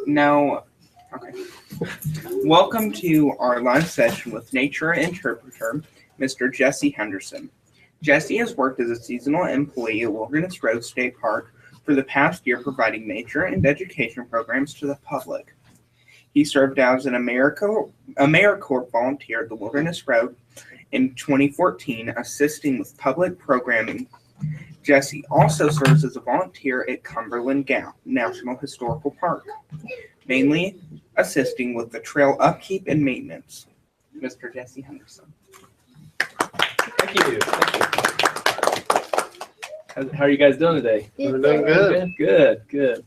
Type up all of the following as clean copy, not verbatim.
Now, okay. Welcome to our live session with nature interpreter, Mr. Jesse Henderson. Jesse has worked as a seasonal employee at Wilderness Road State Park for the past year, providing nature and education programs to the public. He served as an AmeriCorps volunteer at the Wilderness Road in 2014, assisting with public programming. Jesse also serves as a volunteer at Cumberland Gap National Historical Park, mainly assisting with the trail upkeep and maintenance. Mr. Jesse Henderson. Thank you. How are you guys doing today? We're doing good. Good.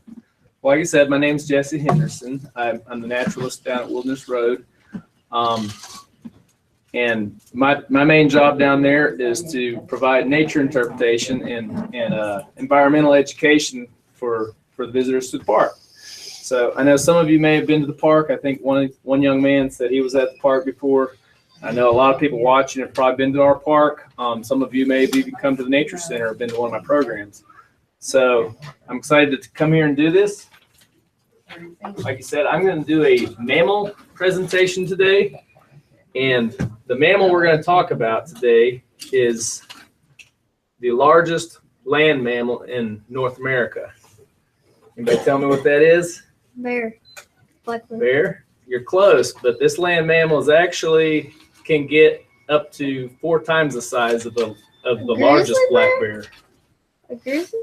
Well, like I said, my name's Jesse Henderson. I'm the naturalist down at Wilderness Road. And my main job down there is to provide nature interpretation and environmental education for the visitors to the park. So I know some of you may have been to the park. I think one young man said he was at the park before. I know a lot of people watching have probably been to our park. Some of you may have even come to the Nature Center or been to one of my programs. So I'm excited to come here and do this. Like you said, I'm going to do a mammal presentation today. And the mammal we're going to talk about today is the largest land mammal in North America. Anybody tell me what that is? Bear. Black bear. Bear? You're close, but this land mammal is actually can get up to 4 times the size of the largest black bear. A grizzly?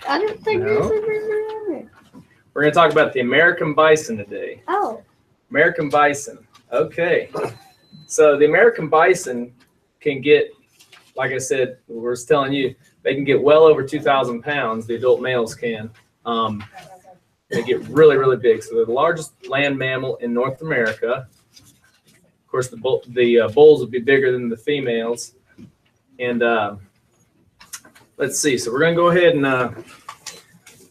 I don't think grizzly bears are on there. We're going to talk about the American bison today. Oh. American bison. Okay. So the American bison can get, like I said, we're telling you, they can get well over 2,000 pounds. The adult males can. They get really, really big. So they're the largest land mammal in North America. Of course, the bulls would be bigger than the females. And let's see. So we're going to go ahead and I'm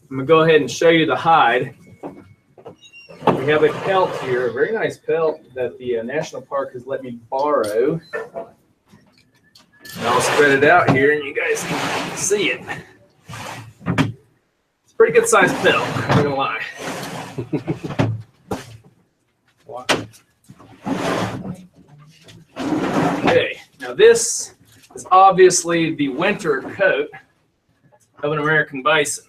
going to go ahead and show you the hide. We have a pelt here, a very nice pelt that the National Park has let me borrow. And I'll spread it out here and you guys can see it. It's a pretty good sized pelt, I'm not gonna lie. Okay, now this is obviously the winter coat of an American bison.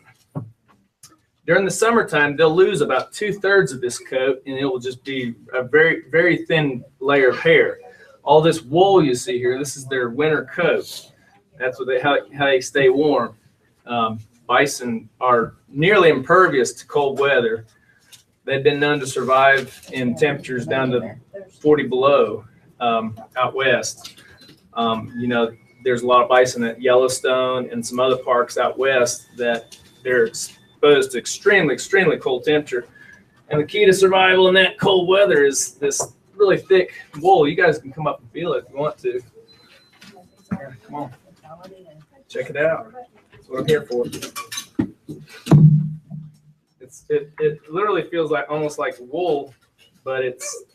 During the summertime, they'll lose about 2/3 of this coat, and it will just be a very, very thin layer of hair. All this wool you see here, this is their winter coat. That's what how they stay warm. Bison are nearly impervious to cold weather. They've been known to survive in temperatures down to 40 below out west. You know, there's a lot of bison at Yellowstone and some other parks out west that they're exposed to extremely cold temperature. And the key to survival in that cold weather is this really thick wool. You guys can come up and feel it if you want to. Here, come on. Check it out. That's what I'm here for. It literally feels like almost like wool, but it's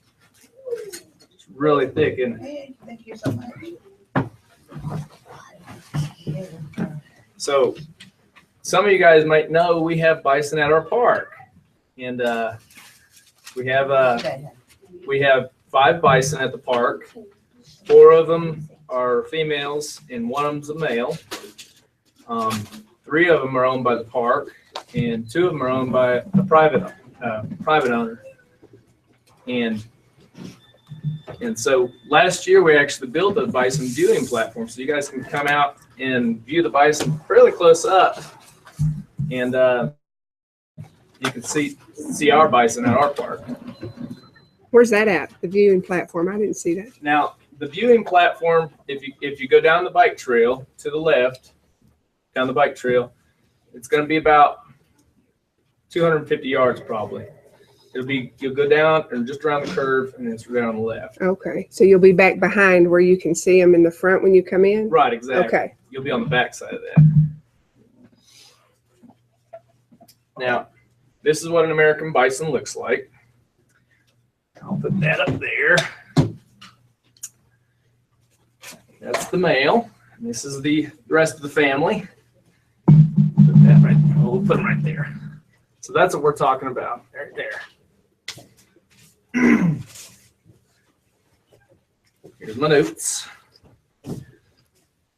really thick. And thank you so much. So some of you guys might know we have bison at our park, and we have 5 bison at the park. 4 of them are females, and 1 of them's a male. 3 of them are owned by the park, and 2 of them are owned by a private owner. And so last year we actually built a bison viewing platform, so you guys can come out and view the bison fairly close up. And you can see our bison at our park. Where's that at? The viewing platform? I didn't see that. Now, the viewing platform, if you go down the bike trail to the left, down the bike trail, it's going to be about 250 yards probably. You'll go down and just around the curve, and then it's right on the left. Okay, so you'll be back behind where you can see them in the front when you come in? Right, exactly. Okay. You'll be on the back side of that. Now, this is what an American bison looks like. I'll put that up there. That's the male. And this is the rest of the family. Put that right. We'll put them right there. So So that's what we're talking about right there. Here's my notes.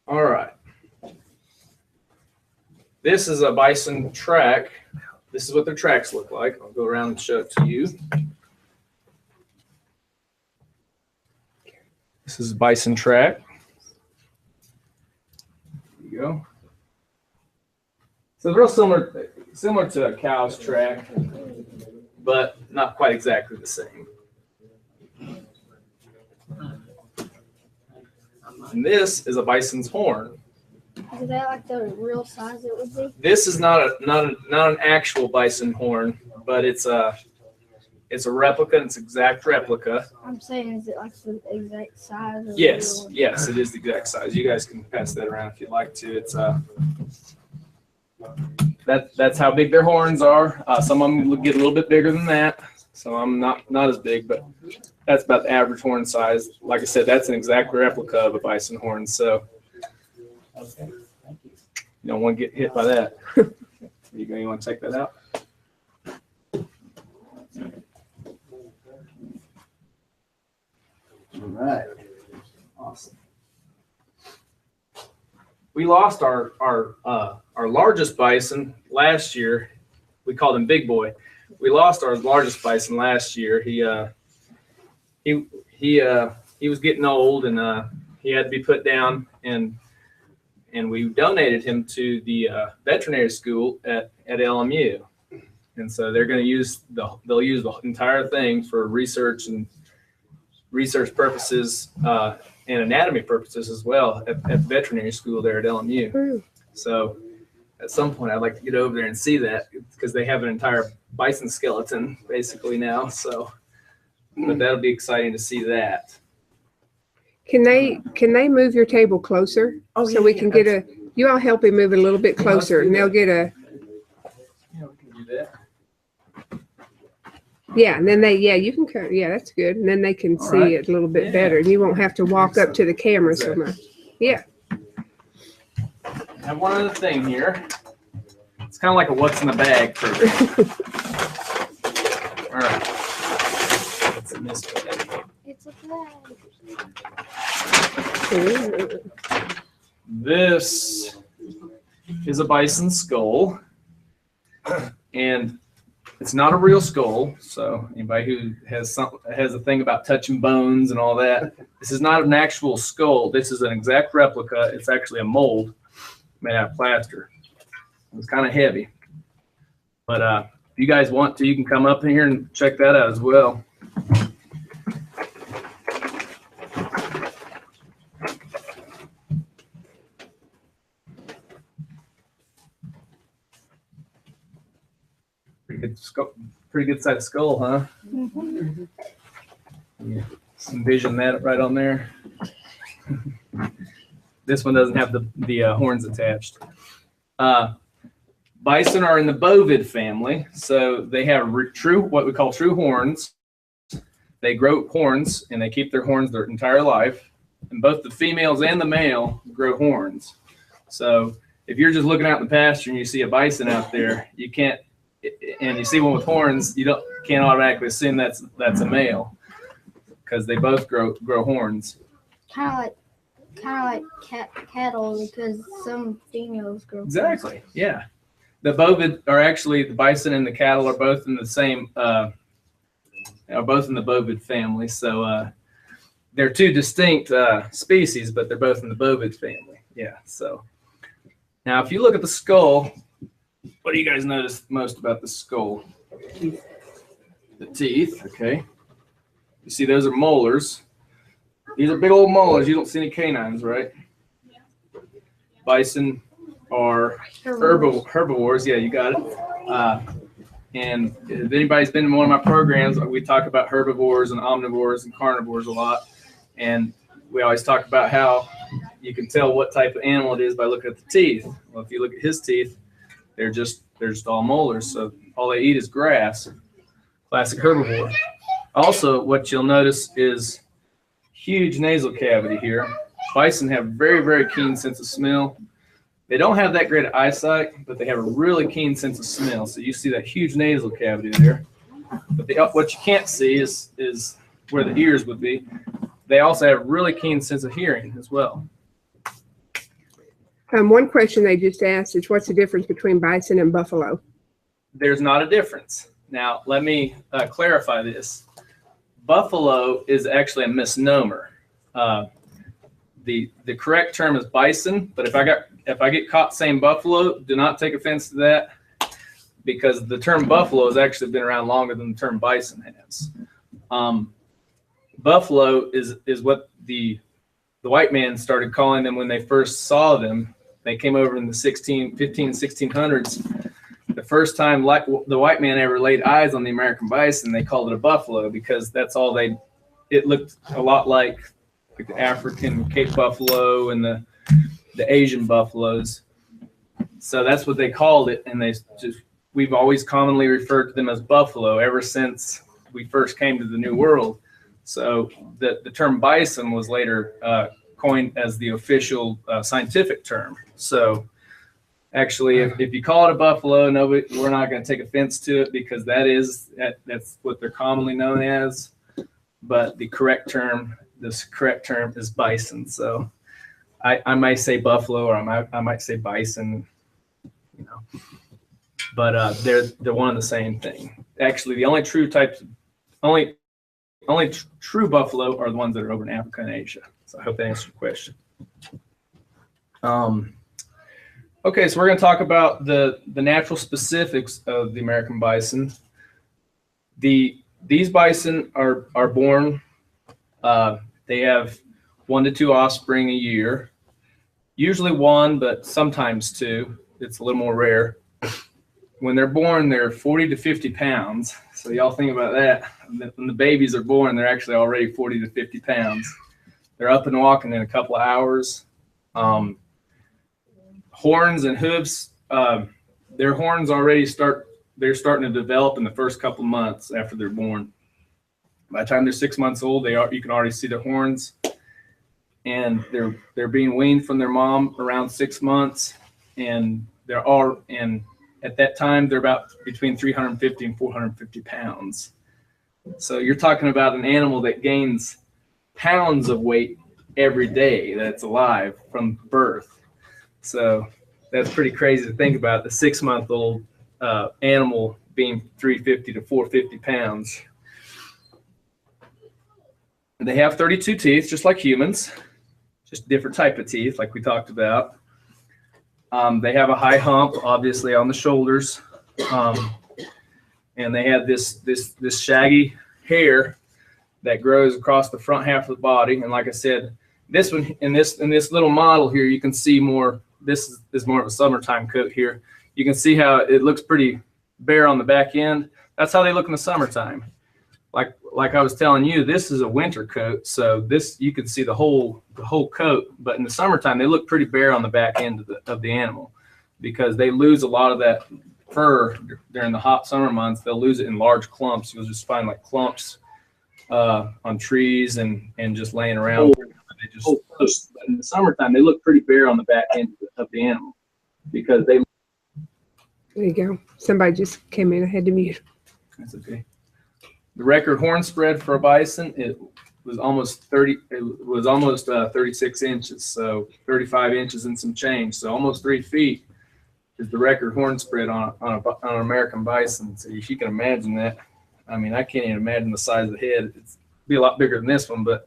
All right. This is a bison track. This is what their tracks look like. I'll go around and show it to you. This is a bison track. There you go. So it's real similar to a cow's track, but not quite exactly the same. And this is a bison's horn. Is that like the real size it would be? This is not an actual bison horn, but it's a replica. It's an exact replica. I'm saying, is it like the exact size? Of Yes, the real yes, it is the exact size. You guys can pass that around if you'd like to. It's that's how big their horns are. Some of them get a little bit bigger than that. So I'm not as big, but that's about the average horn size. Like I said, that's an exact replica of a bison horn. So you don't want to get hit by that. You want to take that out? All right. Awesome. We lost our largest bison last year. We called him Big Boy. We lost our largest bison last year. He was getting old and he had to be put down, and we donated him to the veterinary school at LMU. And so they're going to they'll use the entire thing for research purposes and anatomy purposes as well at veterinary school there at LMU. So at some point I'd like to get over there and see that, because they have an entire bison skeleton basically now. So, but that'll be exciting to see that. Can they move your table closer? Oh, so we can get you all help him move it a little bit closer, and they'll get a. Yeah, we can do that. Yeah, and then you can cut. Yeah, that's good. And then they can see it a little bit better, and you won't have to walk up to the camera so much. Yeah. I have one other thing here. It's kind of like a what's in the bag program. All right. What's in this bag? It's a flag. This is a bison skull, and it's not a real skull. So anybody who has a thing about touching bones and all that, this is not an actual skull. This is an exact replica. It's actually a mold made out of plaster. It's kind of heavy, but if you guys want to, you can come up in here and check that out as well. Pretty good sized skull, huh? Mm-hmm. Yeah. Envision that right on there. This one doesn't have the horns attached. Bison are in the bovid family, so they have what we call true horns. They grow horns, and they keep their horns their entire life. And both the females and the male grow horns. So if you're just looking out in the pasture and you see a bison out there, you can't. And you see one with horns, can't automatically assume that's a male, because they both grow horns. Kind of like cattle, because some females grow. Exactly. Yeah. The bovid are actually, the bison and the cattle are both in the same are both in the bovid family. So they're two distinct species, but they're both in the bovid family. Yeah. So now, if you look at the skull. What do you guys notice most about the skull? The teeth, okay. You see those are molars. These are big old molars. You don't see any canines, right? Bison are herbivores. Yeah, you got it. And if anybody's been in one of my programs, we talk about herbivores and omnivores and carnivores a lot. And we always talk about how you can tell what type of animal it is by looking at the teeth. Well, if you look at his teeth, they're just all molars, so all they eat is grass. Classic herbivore. Also, what you'll notice is huge nasal cavity here. Bison have very, very keen sense of smell. They don't have that great eyesight, but they have a really keen sense of smell. So you see that huge nasal cavity there. But what you can't see is where the ears would be. They also have a really keen sense of hearing as well. One question they just asked is, what's the difference between bison and buffalo? There's not a difference. Now, let me clarify this. Buffalo is actually a misnomer. The correct term is bison, but if I get caught saying buffalo, do not take offense to that, because the term buffalo has actually been around longer than the term bison has. Buffalo is what the white man started calling them when they first saw them. They came over in the 1600s. The first time the white man ever laid eyes on the American bison, they called it a buffalo, because that's all it looked a lot like the African Cape buffalo and the Asian buffaloes. So that's what they called it, and we've always commonly referred to them as buffalo ever since we first came to the New World. So the term bison was later coined as the official scientific term. So actually, if you call it a buffalo, we're not going to take offense to it, because that's what they're commonly known as. But the correct term is bison. So I might say buffalo, or I might say bison, but they're one and the same thing. Actually, the only true true buffalo are the ones that are over in Africa and Asia. So I hope that answers your question. Okay, so we're going to talk about the natural specifics of the American bison. These bison are born. They have 1 to 2 offspring a year, usually 1, but sometimes 2. It's a little more rare. When they're born, they're 40 to 50 pounds. So y'all think about that. When the babies are born, they're actually already 40 to 50 pounds. They're up and walking in a couple of hours. Horns and hooves, their horns they're starting to develop in the first couple of months after they're born. By the time they're 6 months old, you can already see the horns, and they're being weaned from their mom around 6 months, and at that time they're about between 350 and 450 pounds. So you're talking about an animal that gains pounds of weight every day that's alive from birth. So that's pretty crazy to think about, the 6-month-old animal being 350 to 450 pounds. They have 32 teeth, just like humans, just different type of teeth, like we talked about. They have a high hump, obviously, on the shoulders, and they have this shaggy hair that grows across the front half of the body. And like I said, this one in this little model here, you can see more. This is more of a summertime coat here. You can see how it looks pretty bare on the back end. That's how they look in the summertime. Like I was telling you, this is a winter coat, so this you can see the whole coat. But in the summertime, they look pretty bare on the back end of the animal, because they lose a lot of that fur during the hot summer months. They'll lose it in large clumps. You'll just find like clumps on trees and just laying around. But in the summertime, they look pretty bare on the back end of the animal, because they. There you go. Somebody just came in. I had to mute. That's okay. The record horn spread for a bison, it was almost 36 inches, so 35 inches and some change, so almost 3 feet is the record horn spread on an American bison. So if you can imagine that, I mean, I can't even imagine the size of the head. It'd be a lot bigger than this one, but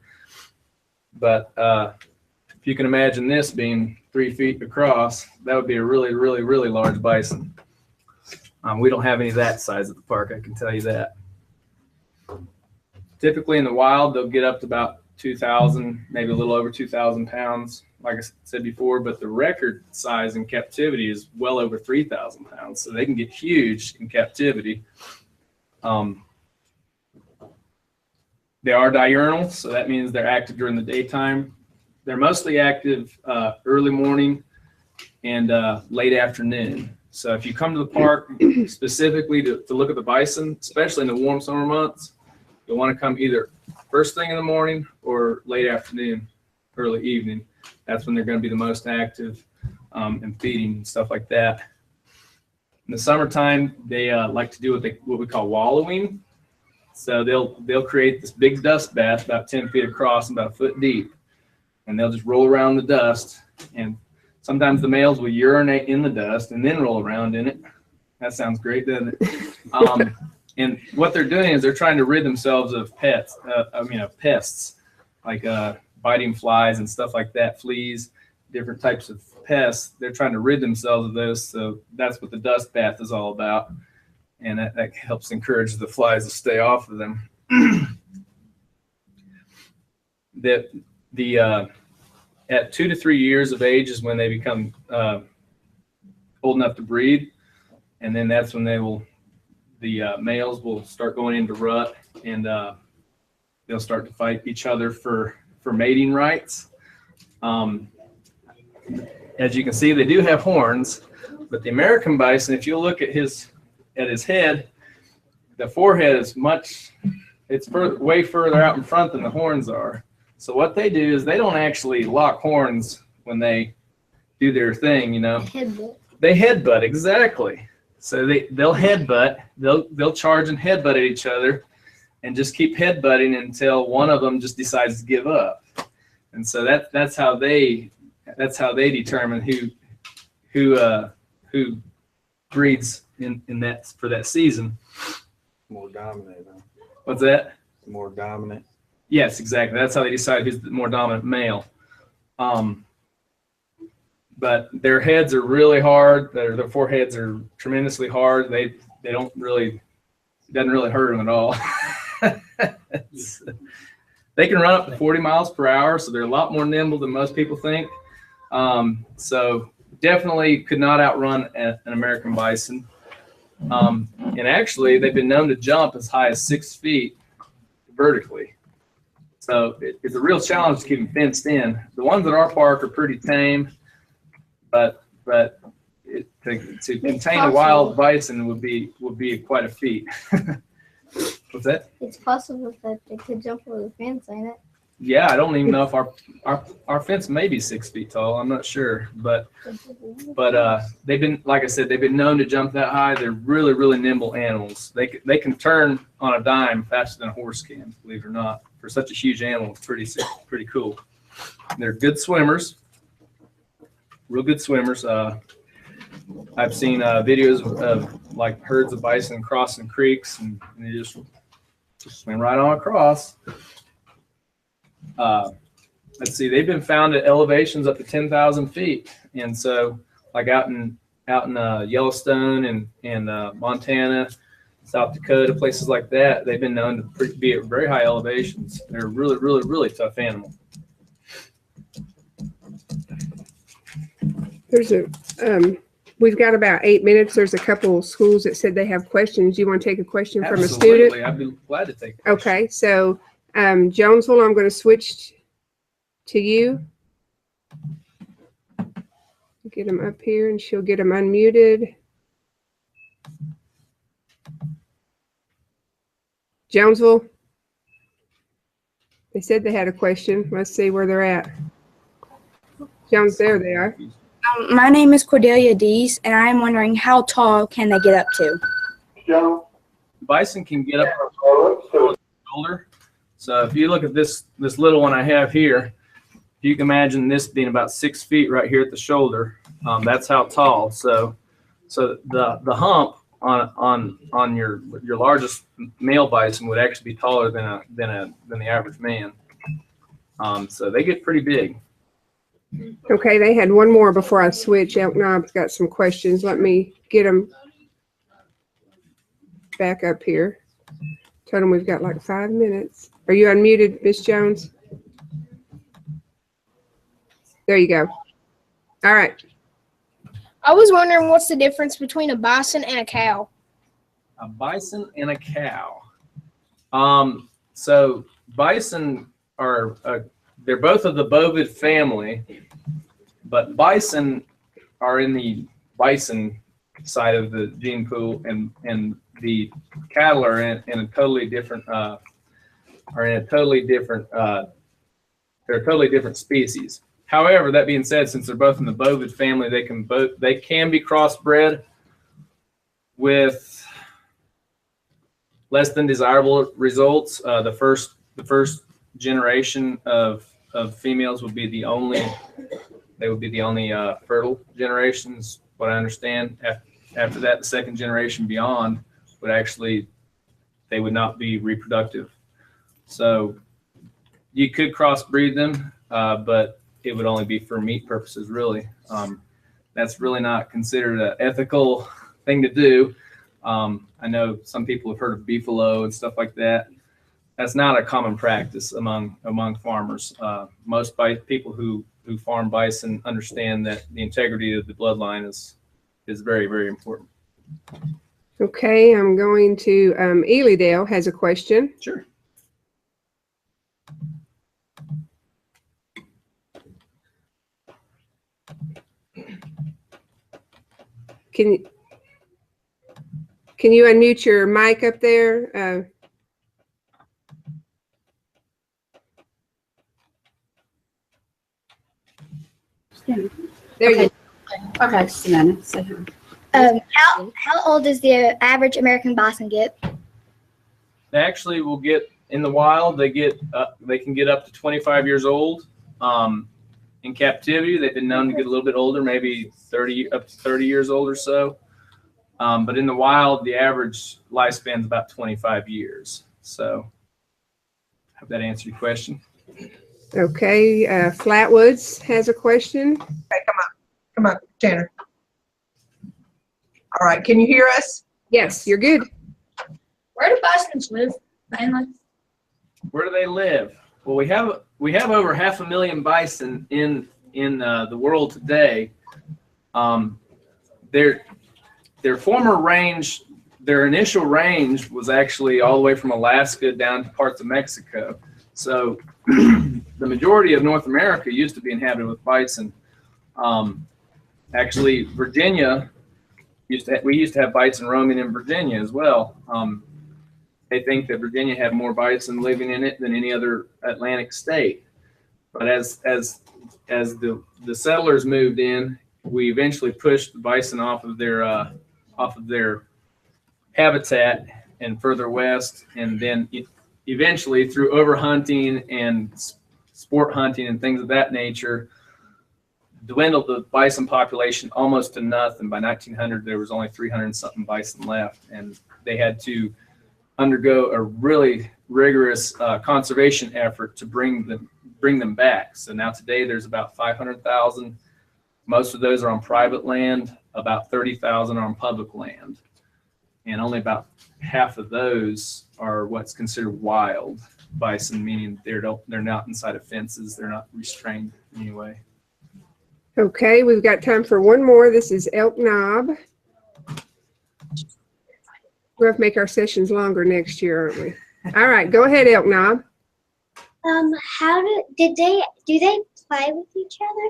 if you can imagine this being 3 feet across, that would be a really, really, really large bison. We don't have any of that size at the park, I can tell you that. Typically in the wild, they'll get up to about 2,000, maybe a little over 2,000 pounds, like I said before, but the record size in captivity is well over 3,000 pounds, so they can get huge in captivity. They are diurnal, so that means they're active during the daytime. They're mostly active early morning and late afternoon. So if you come to the park specifically to look at the bison, especially in the warm summer months, you'll want to come either first thing in the morning or late afternoon, early evening. That's when they're going to be the most active. and feeding and stuff like that. In the summertime, they like to do what we call wallowing. So they'll create this big dust bath about 10 feet across and about a foot deep, and they'll just roll around the dust. And sometimes the males will urinate in the dust and then roll around in it. That sounds great, doesn't it? And what they're doing is they're trying to rid themselves of pests, like biting flies and stuff like that, fleas, different types of pests. They're trying to rid themselves of those. So that's what the dust bath is all about. And that helps encourage the flies to stay off of them. At 2 to 3 years of age is when they become old enough to breed, and then that's when the males will start going into rut, and they'll start to fight each other for mating rights. As you can see, they do have horns, but the American bison, if you look at his head, the forehead is way further out in front than the horns are. So what they do is they don't actually lock horns when they do their thing, Headbutt. They headbutt, exactly. So they'll headbutt, they'll charge and headbutt at each other, and just keep headbutting until one of them just decides to give up. And so that's how they determine who breeds in that for that season. More dominant. Huh? What's that? More dominant. Yes, exactly. That's how they decide who's the more dominant male. But their heads are really hard. Their foreheads are tremendously hard. They don't really, it doesn't really hurt them at all. They can run up to 40 miles per hour, so they're a lot more nimble than most people think. So definitely could not outrun an American bison. And actually, they've been known to jump as high as 6 feet vertically. So it's a real challenge to keep them fenced in. The ones at our park are pretty tame, but to contain a wild bison would be quite a feat. What's that? It's possible that they could jump over the fence, ain't it? Yeah, I don't even know if our fence may be 6 feet tall. I'm not sure, but they've been, like I said, they've been known to jump that high. They're really, really nimble animals. They can turn on a dime faster than a horse can, believe it or not. For such a huge animal, it's pretty cool. They're good swimmers, real good swimmers. I've seen videos of like herds of bison crossing creeks, and they just swim right on across. Let's see, they've been found at elevations up to 10,000 feet, and so like out in Yellowstone and Montana, South Dakota, places like that, they've been known to be at very high elevations. They're a really, really, really tough animal. We've got about 8 minutes. There's a couple schools that said they have questions. You want to take a question from a Absolutely. student? I'd be glad to take a question. Okay, so Jonesville, I'm going to switch to you. Get them up here, and she'll get them unmuted. Jonesville, they said they had a question. Let's see where they're at. Jones, there they are. My name is Cordelia Dees, and I am wondering how tall can they get up to? Bison can get up to the shoulder. So if you look at this little one I have here, you can imagine this being about 6 feet right here at the shoulder. That's how tall. So the hump on your largest male bison would actually be taller than the average man. So they get pretty big. Okay, they had one more before I switch. Elk Knob's got some questions. Let me get them back up here. Told them we've got like 5 minutes. Are you unmuted, Miss Jones? There you go. All right. I was wondering what's the difference between a bison and a cow? A bison and a cow. So bison are they're both of the bovid family, but bison are in the bison side of the gene pool, and the cattle are in a totally different they're a totally different species. However, that being said, since they're both in the bovid family, they can be crossbred with less than desirable results. The first generation of females would be the only fertile generations. What I understand. After that, the second generation beyond would actually, they would not be reproductive. So you could crossbreed them, but it would only be for meat purposes, really. That's really not considered an ethical thing to do. I know some people have heard of beefalo and stuff like that. That's not a common practice among farmers. Most people who farm bison understand that the integrity of the bloodline is very, very important. Okay, I'm going to, Elydale has a question. Sure. Can you unmute your mic up there? There you go. Okay, just a minute. So, How old does the average American bison get? They actually will get in the wild. They can get up to 25 years old. In captivity, they've been known to get a little bit older, maybe up to 30 years old or so. But in the wild, the average lifespan is about 25 years. So, I hope that answered your question. Okay, Flatwoods has a question. Okay, come on, Tanner. All right, can you hear us? Yes, you're good. Where do bisons live, mainly? Where do they live? Well, we have over 500,000 bison in the world today. Their former range, their initial range was actually all the way from Alaska down to parts of Mexico. So the majority of North America used to be inhabited with bison. Actually, Virginia we used to have bison roaming in Virginia as well. They think that Virginia had more bison living in it than any other Atlantic state. But as the settlers moved in, we eventually pushed the bison off of their habitat and further west, and then eventually through overhunting and sport hunting and things of that nature, dwindled the bison population almost to nothing. By 1900, there was only 300-something bison left, and they had to undergo a really rigorous conservation effort to bring them back. So now today there's about 500,000. Most of those are on private land. About 30,000 are on public land, and only about half of those are what's considered wild bison, meaning they're not inside of fences. They're not restrained in any way. Okay, we've got time for one more. This is Elk Knob. We'll have to make our sessions longer next year, aren't we? All right, go ahead, Elk Knob. Do they play with each other?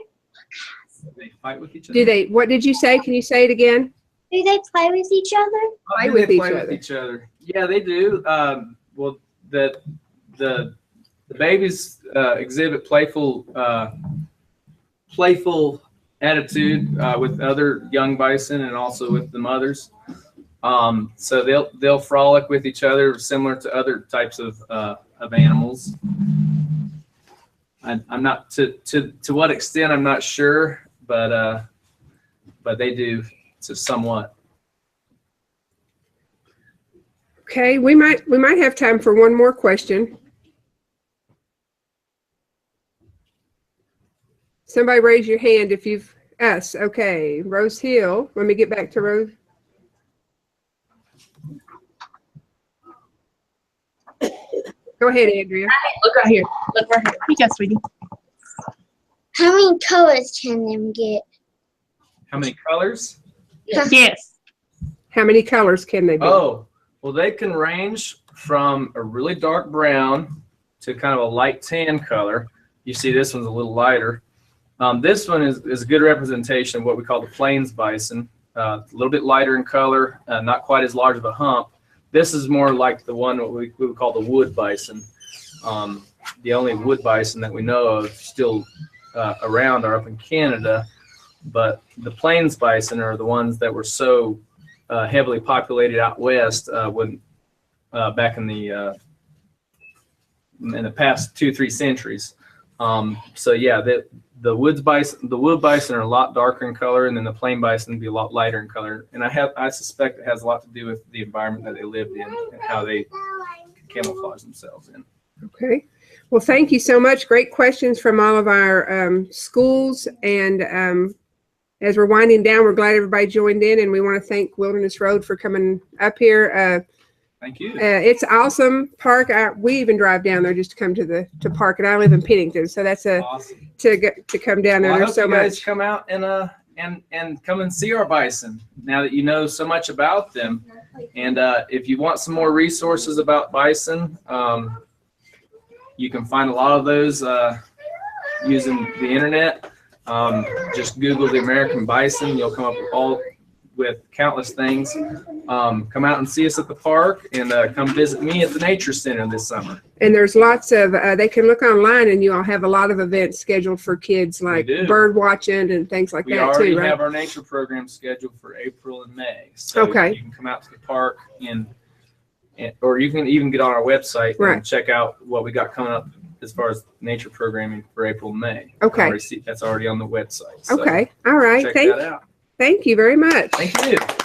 They fight with each other. Do they? What did you say? Can you say it again? Do they play with each other? Play They with play with each other. Yeah, they do. Well, the babies exhibit playful attitude with other young bison and also with the mothers. So they'll frolic with each other, similar to other types of animals. I'm not to what extent I'm not sure, but they do somewhat. Okay, we might have time for one more question. Somebody raise your hand if you've us. Okay, Rose Hill. Let me get back to Rose. Go ahead, Andrea. Look right here. Look right here. Reach out, sweetie. How many colors can them get? How many colors? Yes. How many colors can they be? Oh, well, they can range from a really dark brown to kind of a light tan color. You see this one's a little lighter. This one is a good representation of what we call the plains bison. A little bit lighter in color, not quite as large of a hump. This is more like the one what we would call the wood bison. The only wood bison that we know of still around are up in Canada, but the plains bison are the ones that were so heavily populated out west when back in the past 2-3 centuries. So yeah, the wood bison are a lot darker in color, and then the plain bison would be a lot lighter in color. And I suspect it has a lot to do with the environment that they lived in and how they camouflage themselves in. Okay. Well, thank you so much. Great questions from all of our schools. And as we're winding down, we're glad everybody joined in, and we want to thank Wilderness Road for coming up here. Thank you. It's awesome park. We even drive down there just to come to park, and I live in Pennington, so that's Awesome. to come down there. Well, I There's hope so you guys much. come out and come and see our bison now that you know so much about them. And if you want some more resources about bison, you can find a lot of those using the internet. Just Google the American bison. You'll come up with countless things. Come out and see us at the park, and come visit me at the Nature Center this summer. And there's lots of, they can look online, and you all have a lot of events scheduled for kids, like do. bird watching and things like We that already too, right? have our nature program scheduled for April and May. So Okay. you can come out to the park or you can even get on our website Right. and check out what we got coming up as far as nature programming for April and May. Okay. That's already on the website. So Okay. All right. check that out. Thank you very much. Thank you.